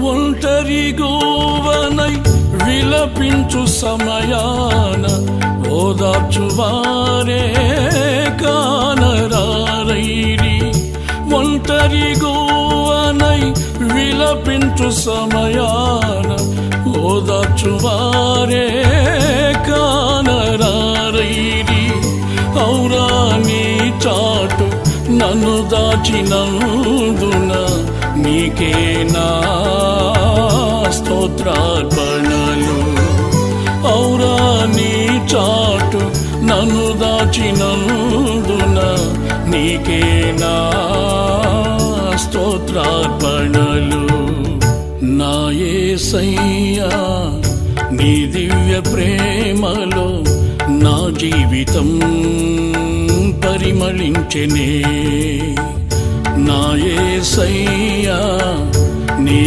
ఒంటరిగోవనై విలపించు సమయాన ఓదార్చువారే కానరారైరి. ఒంటరిగోవనై విలపించు సమయాన ఓదార్చువారే కానరారైరి. ఔరా నీ చాటు నన్ను దాచినందున నీకే నా స్తోత్రార్పణలు. ఔరా నీ చాటు నన్ను దాచినందున నీకే నా స్తోత్రార్పణలు. నా యేసయ్యా నీ దివ్య ప్రేమలో నా జీవితం పరిమళించెనే. నా యేసయ్యా నీ